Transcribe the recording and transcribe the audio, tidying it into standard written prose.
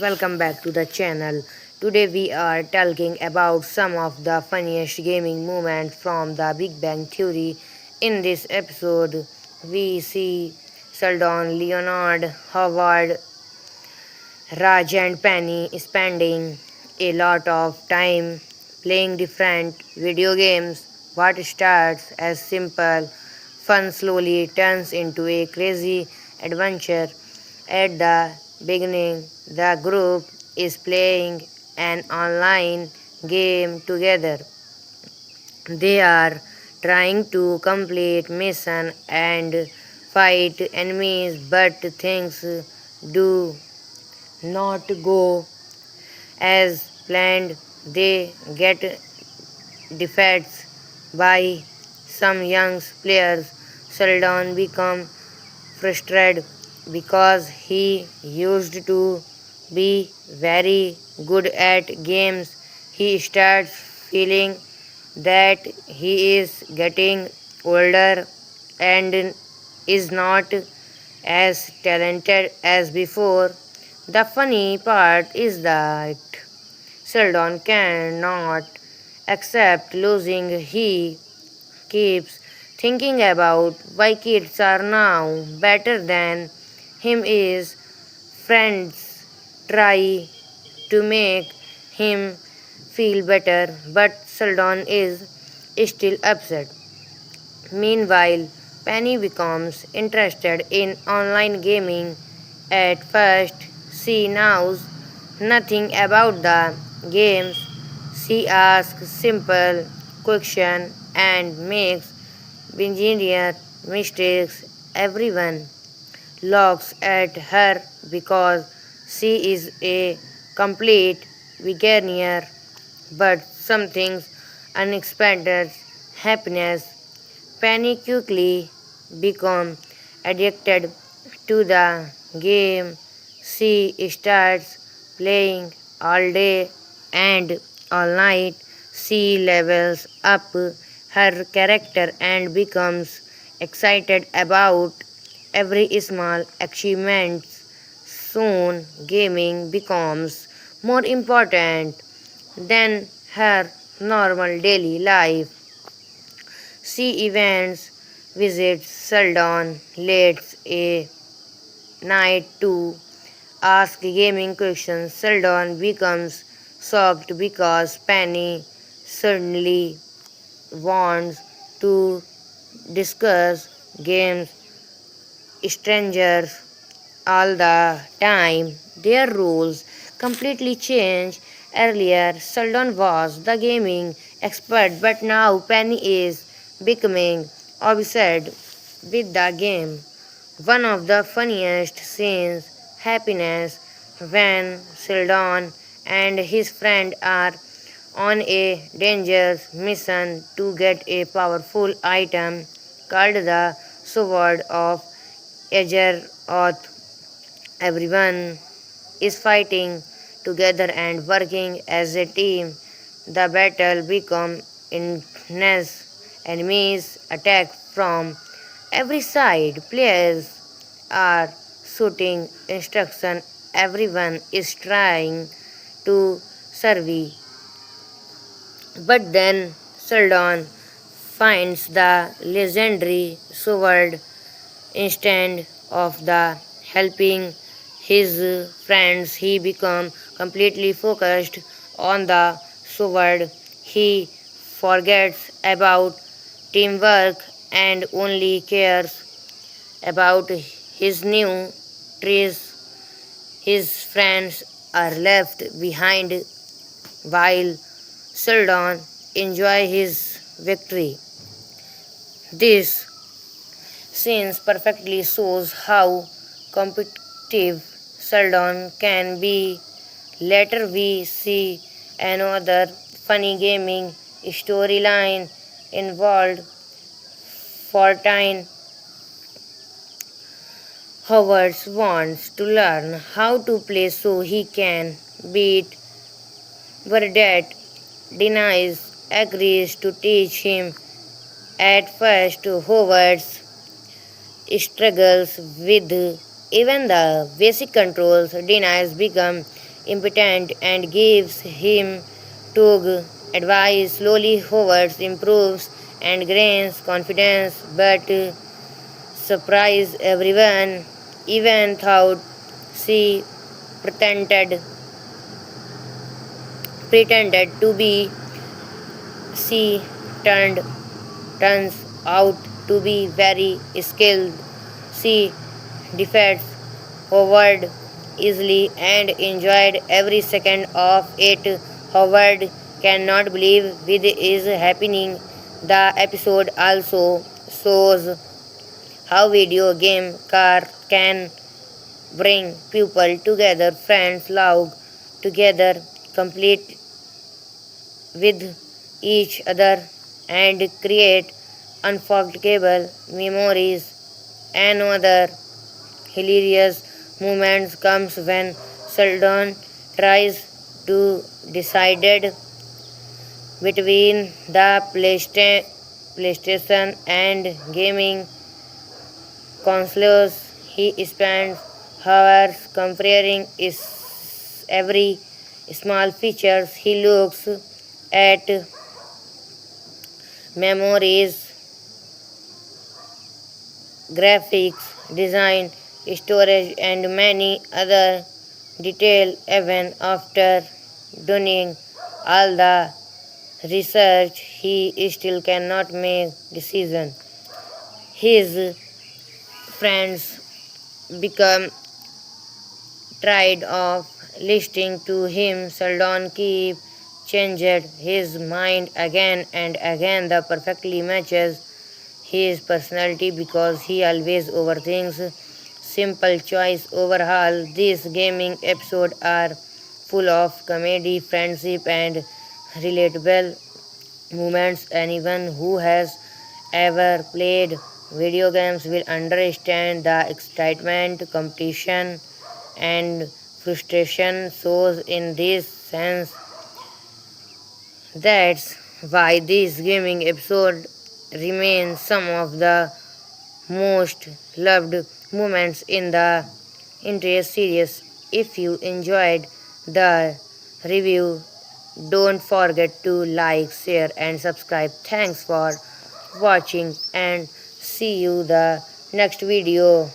welcome back to the channel. Today we are talking about some of the funniest gaming moments from the Big Bang Theory. In this episode, we see Sheldon, Leonard, Howard, Raj and Penny spending a lot of time playing different video games. What starts as simple fun slowly turns into a crazy adventure. At the beginning, the group is playing an online game together. They are trying to complete mission and fight enemies, but things do not go as planned. They get defeated by some young players. Sheldon becomes frustrated because he used to be very good at games. He starts feeling that he is getting older and is not as talented as before. The funny part is that Sheldon cannot accept losing. He keeps thinking about why kids are now better than him. His friends try to make him feel better, but Sheldon is still upset. Meanwhile, Penny becomes interested in online gaming. At first, she knows nothing about the games. She asks simple questions and makes engineer mistakes. Everyone laughs at her because she is a complete beginner, but something unexpected happens. Penny quickly becomes addicted to the game. She starts playing all day and all night. She levels up her character and becomes excited about every small achievement. Soon, gaming becomes more important than her normal daily life. She events visits Sheldon late a night to ask gaming questions. Sheldon becomes shocked because Penny suddenly wants to discuss games. Strangers all the time. Their roles completely change. Earlier, Sheldon was the gaming expert, but now Penny is becoming obsessed with the game. One of the funniest scenes happens when Sheldon and his friend are on a dangerous mission to get a powerful item called the Sword of Azeroth. Everyone is fighting together and working as a team. The battle becomes intense. Enemies attack from every side. Players are shooting instruction. Everyone is trying to survive. But then Sheldon finds the legendary sword. Instead of the helping his friends, he becomes completely focused on the sword. He forgets about teamwork and only cares about his new trees. His friends are left behind while Sheldon enjoys his victory. This scene perfectly shows how competitive Sheldon can be. Later, we see another funny gaming storyline involved 14. Howard wants to learn how to play so he can beat Burdett. Denies agrees to teach him. At first, Howard struggles with even the basic controls. Denies become impotent and gives him tug advice. Slowly Howard improves and gains confidence, but surprise everyone, even though she pretended pretended to be. She turns out to be very skilled. She defeats Howard easily and enjoyed every second of it. Howard cannot believe what is happening. The episode also shows how video game car can bring people together, friends love together, complete with each other, and create unforgettable memories. Another hilarious moment comes when Sheldon tries to decide between the PlayStation and gaming consoles. He spends hours comparing every small features. He looks at memories, graphics, design, storage, and many other details. Even after doing all the research, he still cannot make decision. His friends become tired of listening to him. Sheldon keep changed his mind again and again. The perfectly matches his personality because he always overthinks simple choice. Overall, these gaming episodes are full of comedy, friendship, and relatable moments. Anyone who has ever played video games will understand the excitement, competition, and frustration shows in this sense. That's why this gaming episode remains some of the most loved moments in the entire series. If you enjoyed the review, don't forget to like, share, and subscribe. Thanks for watching and see you the next video.